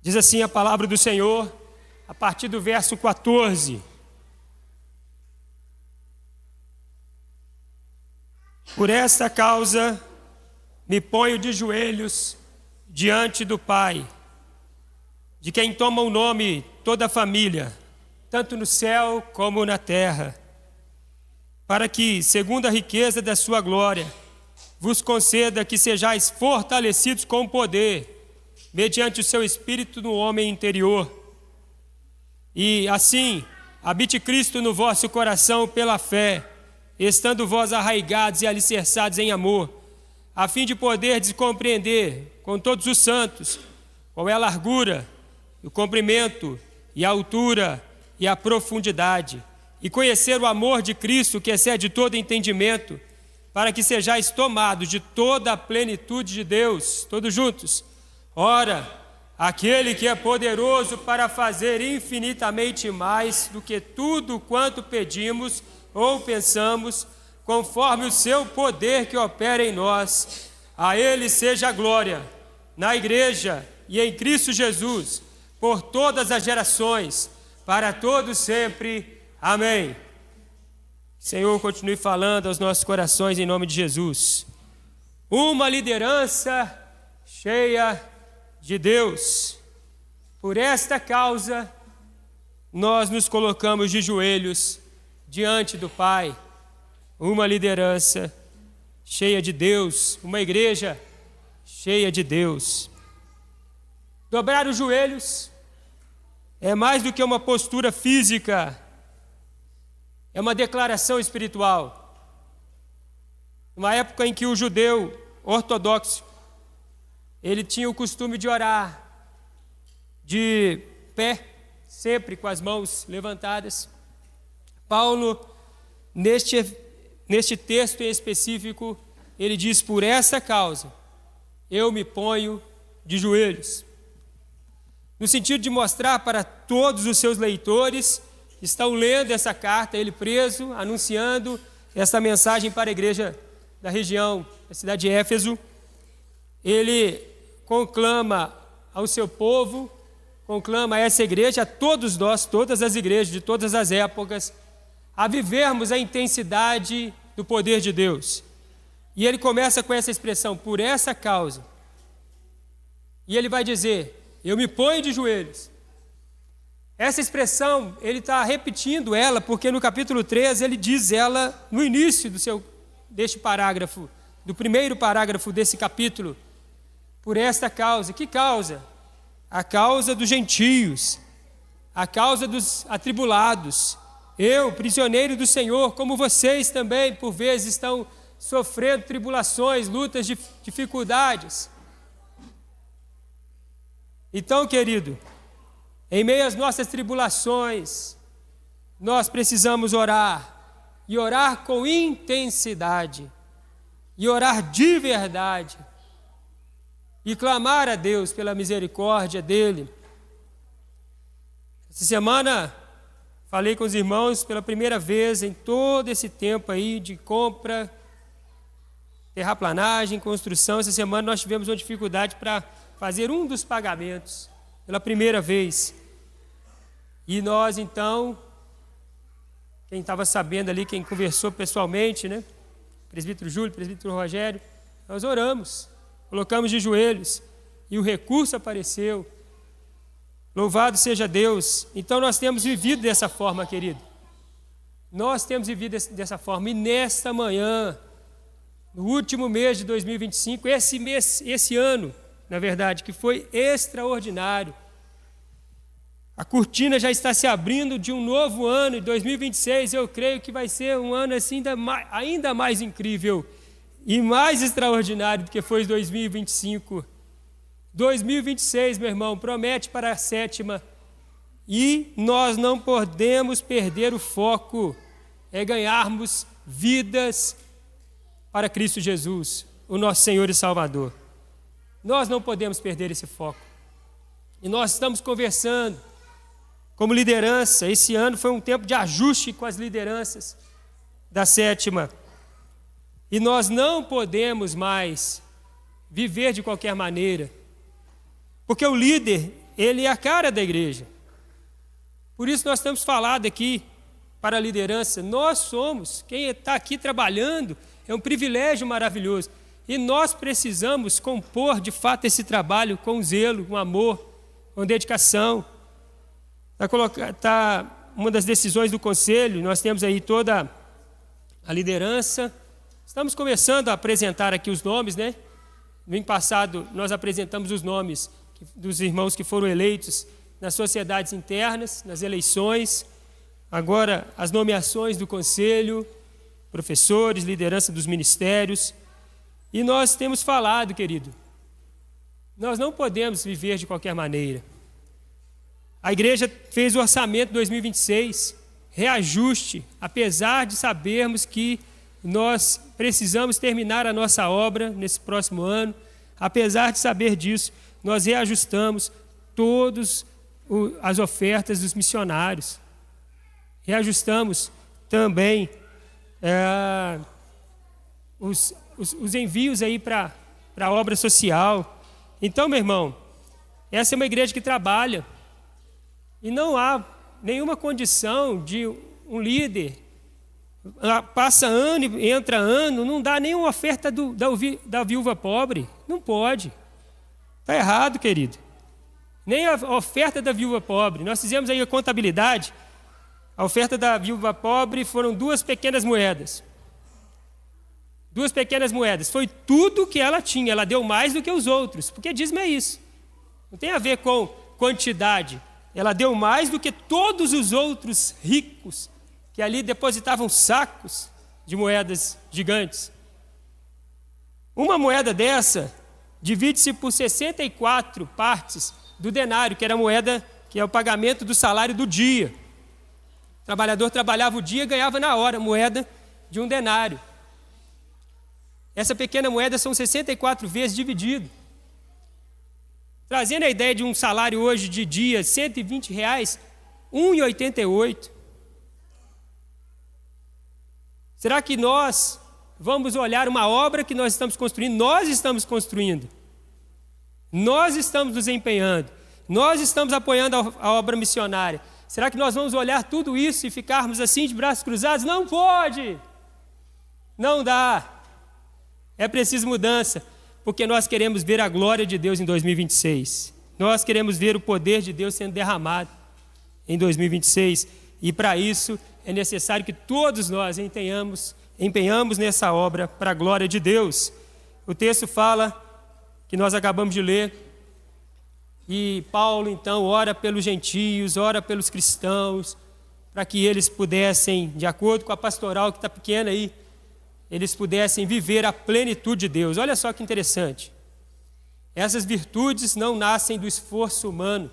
Diz assim a palavra do Senhor, a partir do verso 14. Por esta causa me ponho de joelhos diante do Pai, de quem toma o nome toda a família, tanto no céu como na terra, para que, segundo a riqueza da sua glória, vos conceda que sejais fortalecidos com poder, mediante o seu Espírito no homem interior. E assim, habite Cristo no vosso coração pela fé, estando vós arraigados e alicerçados em amor, a fim de poderdes compreender com todos os santos qual é a largura, o comprimento e a altura e a profundidade, e conhecer o amor de Cristo que excede todo entendimento, para que sejais tomados de toda a plenitude de Deus, todos juntos. Ora, aquele que é poderoso para fazer infinitamente mais do que tudo quanto pedimos ou pensamos, conforme o seu poder que opera em nós, a ele seja a glória, na igreja e em Cristo Jesus, por todas as gerações, para todos sempre. Amém. Senhor, continue falando aos nossos corações em nome de Jesus. Uma liderança cheia de Deus. Por esta causa, nós nos colocamos de joelhos diante do Pai. Uma liderança cheia de Deus, uma igreja cheia de Deus. Dobrar os joelhos é mais do que uma postura física, é uma declaração espiritual. Uma época em que o judeu ortodoxo, ele tinha o costume de orar de pé, sempre com as mãos levantadas. Paulo, neste texto em específico, ele diz: por essa causa, eu me ponho de joelhos. No sentido de mostrar para todos os seus leitores que estão lendo essa carta, ele preso, anunciando essa mensagem para a igreja da região, da cidade de Éfeso. Ele conclama ao seu povo, conclama a essa igreja, a todos nós, todas as igrejas de todas as épocas, a vivermos a intensidade do poder de Deus. E ele começa com essa expressão, por essa causa. E ele vai dizer: eu me ponho de joelhos. Essa expressão, ele está repetindo ela, porque no capítulo 3 ele diz ela no início deste parágrafo, do primeiro parágrafo desse capítulo. Por esta causa. Que causa? A causa dos gentios, a causa dos atribulados. Eu, prisioneiro do Senhor, como vocês também, por vezes, estão sofrendo tribulações, lutas, dificuldades. Então, querido, em meio às nossas tribulações, nós precisamos orar, e orar com intensidade, e orar de verdade, e clamar a Deus pela misericórdia dEle. Essa semana, falei com os irmãos pela primeira vez em todo esse tempo aí de compra, terraplanagem, construção. Essa semana nós tivemos uma dificuldade para fazer um dos pagamentos, pela primeira vez. E nós, então, quem estava sabendo ali, quem conversou pessoalmente, né? Presbítero Júlio, presbítero Rogério, nós oramos, colocamos de joelhos e o recurso apareceu. Louvado seja Deus. Então nós temos vivido dessa forma, querido. Nós temos vivido dessa forma. E nesta manhã, no último mês de 2025, esse ano, na verdade, que foi extraordinário. A cortina já está se abrindo de um novo ano, de 2026. Eu creio que vai ser um ano assim ainda mais incrível e mais extraordinário do que foi 2025. 2026, meu irmão, promete para a sétima. E nós não podemos perder o foco. É ganharmos vidas para Cristo Jesus, o nosso Senhor e Salvador. Nós não podemos perder esse foco. E nós estamos conversando como liderança. Esse ano foi um tempo de ajuste com as lideranças da sétima. E nós não podemos mais viver de qualquer maneira. Porque o líder, ele é a cara da igreja. Por isso nós temos falado aqui para a liderança, nós somos, quem está aqui trabalhando, é um privilégio maravilhoso. E nós precisamos compor, de fato, esse trabalho com zelo, com amor, com dedicação. Está uma das decisões do conselho, nós temos aí toda a liderança. Estamos começando a apresentar aqui os nomes, né? No ano passado, nós apresentamos os nomes dos irmãos que foram eleitos nas sociedades internas, nas eleições. Agora, as nomeações do conselho, professores, liderança dos ministérios. E nós temos falado, querido, nós não podemos viver de qualquer maneira. A igreja fez o orçamento 2026, reajuste, apesar de sabermos que nós precisamos terminar a nossa obra nesse próximo ano. Apesar de saber disso, nós reajustamos todas as ofertas dos missionários. Reajustamos também os envios aí para a obra social. Então, meu irmão, essa é uma igreja que trabalha e não há nenhuma condição de um líder, passa ano, entra ano, não dá nenhuma oferta da viúva pobre. Não pode. Está errado, querido. Nem a oferta da viúva pobre. Nós fizemos aí a contabilidade. A oferta da viúva pobre foram 2 pequenas moedas. 2 pequenas moedas. Foi tudo que ela tinha. Ela deu mais do que os outros. Porque dízimo é isso. Não tem a ver com quantidade. Ela deu mais do que todos os outros ricos que ali depositavam sacos de moedas gigantes. Uma moeda dessa divide-se por 64 partes do denário, que era a moeda que é o pagamento do salário do dia. O trabalhador trabalhava o dia e ganhava na hora a moeda de um denário. Essa pequena moeda são 64 vezes dividido. Trazendo a ideia de um salário hoje de dia, R$120, R$1,88. Será que nós vamos olhar uma obra que nós estamos construindo? Nós estamos construindo. Nós estamos nos empenhando. Nós estamos apoiando a obra missionária. Será que nós vamos olhar tudo isso e ficarmos assim de braços cruzados? Não pode! Não dá. É preciso mudança, porque nós queremos ver a glória de Deus em 2026. Nós queremos ver o poder de Deus sendo derramado em 2026. E para isso é necessário que todos nós empenhamos nessa obra para a glória de Deus. O texto fala, que nós acabamos de ler, e Paulo então ora pelos gentios, ora pelos cristãos, para que eles pudessem, de acordo com a pastoral que está pequena aí, eles pudessem viver a plenitude de Deus. Olha só que interessante. Essas virtudes não nascem do esforço humano,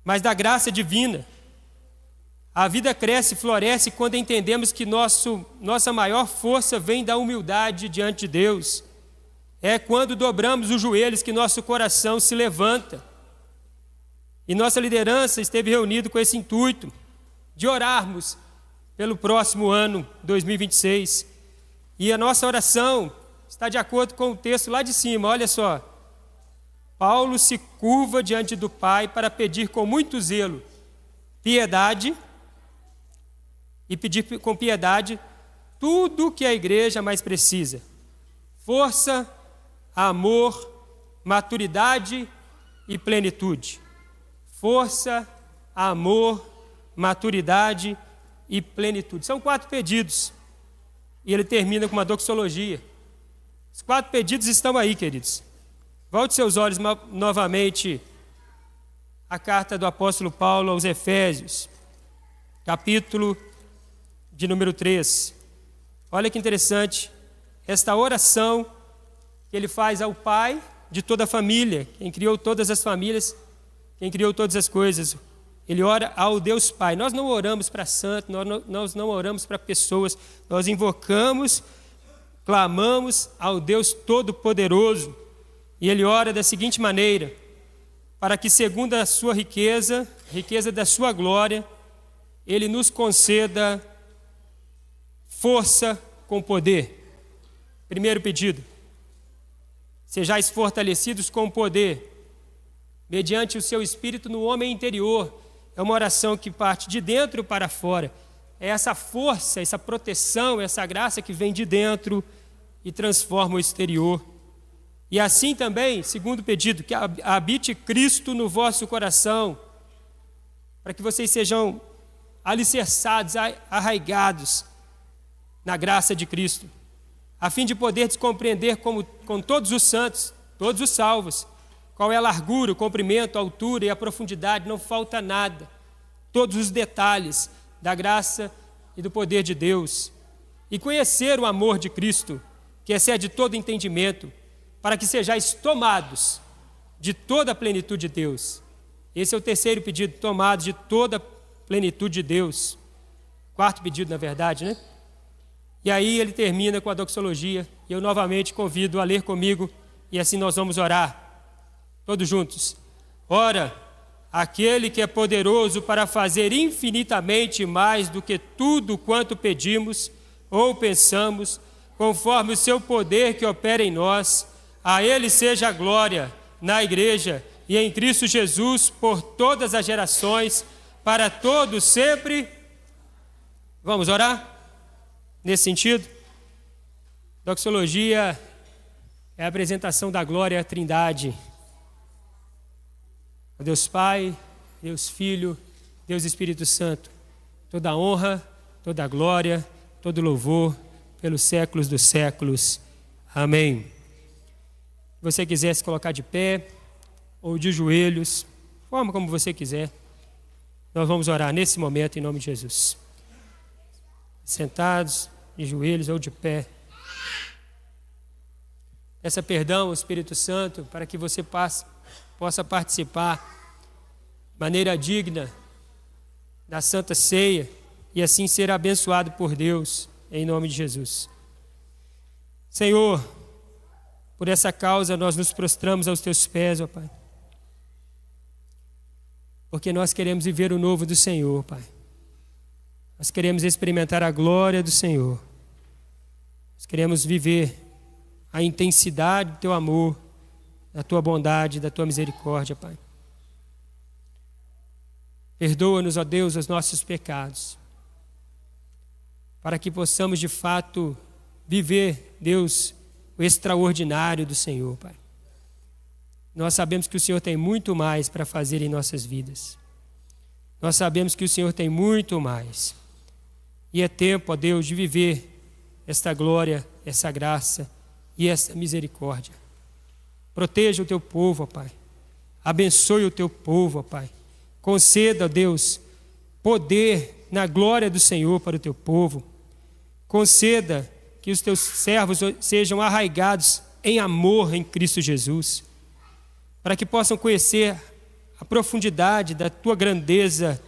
mas da graça divina. A vida cresce e floresce quando entendemos que nossa maior força vem da humildade diante de Deus. É quando dobramos os joelhos que nosso coração se levanta. E nossa liderança esteve reunida com esse intuito de orarmos pelo próximo ano, 2026. E a nossa oração está de acordo com o texto lá de cima, olha só. Paulo se curva diante do Pai para pedir com muito zelo piedade, e pedir com piedade tudo o que a igreja mais precisa: força, amor, maturidade e plenitude. Força, amor, maturidade e plenitude. São 4 pedidos. E ele termina com uma doxologia. Os 4 pedidos estão aí, queridos. Volte seus olhos novamente à carta do apóstolo Paulo aos Efésios, capítulo de número 3. Olha que interessante, esta oração que ele faz ao Pai de toda a família, quem criou todas as famílias, quem criou todas as coisas. Ele ora ao Deus Pai. Nós não oramos para santos, nós não oramos para pessoas, nós invocamos, clamamos ao Deus Todo-Poderoso. E ele ora da seguinte maneira: para que, segundo a sua riqueza da sua glória, ele nos conceda força com poder. Primeiro pedido: sejais fortalecidos com poder mediante o seu Espírito no homem interior. É uma oração que parte de dentro para fora. É essa força, essa proteção, essa graça que vem de dentro e transforma o exterior. E assim também, segundo pedido, que habite Cristo no vosso coração, para que vocês sejam alicerçados, arraigados na graça de Cristo, a fim de poder compreender com todos os santos, todos os salvos, qual é a largura, o comprimento, a altura e a profundidade, não falta nada, todos os detalhes da graça e do poder de Deus, e conhecer o amor de Cristo, que excede todo entendimento, para que sejais tomados de toda a plenitude de Deus. Esse é o terceiro pedido, tomados de toda a plenitude de Deus. Quarto pedido, na verdade, né? E aí ele termina com a doxologia, e eu novamente convido a ler comigo, e assim nós vamos orar, todos juntos. Ora, aquele que é poderoso para fazer infinitamente mais do que tudo quanto pedimos ou pensamos, conforme o seu poder que opera em nós, a ele seja a glória na igreja e em Cristo Jesus por todas as gerações, para todos sempre. Vamos orar? Nesse sentido, doxologia é a apresentação da glória à Trindade. A Deus Pai, Deus Filho, Deus Espírito Santo, toda a honra, toda a glória, todo louvor, pelos séculos dos séculos. Amém. Se você quiser se colocar de pé ou de joelhos, forma como você quiser, nós vamos orar nesse momento em nome de Jesus. Sentados, de joelhos ou de pé. Peça perdão ao Espírito Santo para que você possa participar de maneira digna da Santa Ceia e assim ser abençoado por Deus, em nome de Jesus. Senhor, por essa causa nós nos prostramos aos teus pés, ó Pai, porque nós queremos viver o novo do Senhor, Pai. Nós queremos experimentar a glória do Senhor. Nós queremos viver a intensidade do teu amor, da tua bondade, da tua misericórdia, Pai. Perdoa-nos, ó Deus, os nossos pecados, para que possamos de fato viver, Deus, o extraordinário do Senhor, Pai. Nós sabemos que o Senhor tem muito mais para fazer em nossas vidas. Nós sabemos que o Senhor tem muito mais. E é tempo, ó Deus, de viver esta glória, essa graça e essa misericórdia. Proteja o teu povo, ó Pai. Abençoe o teu povo, ó Pai. Conceda, ó Deus, poder na glória do Senhor para o teu povo. Conceda que os teus servos sejam arraigados em amor em Cristo Jesus, para que possam conhecer a profundidade da tua grandeza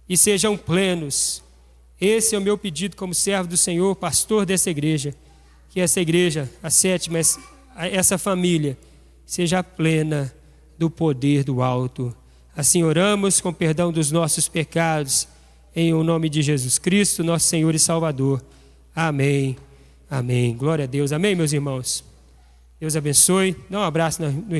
e sejam plenos. Esse é o meu pedido como servo do Senhor, pastor dessa igreja, que essa igreja, a sétima, essa família, seja plena do poder do alto. Assim oramos com perdão dos nossos pecados, em o nome de Jesus Cristo, nosso Senhor e Salvador. Amém. Amém. Glória a Deus. Amém, meus irmãos. Deus abençoe. Dá um abraço no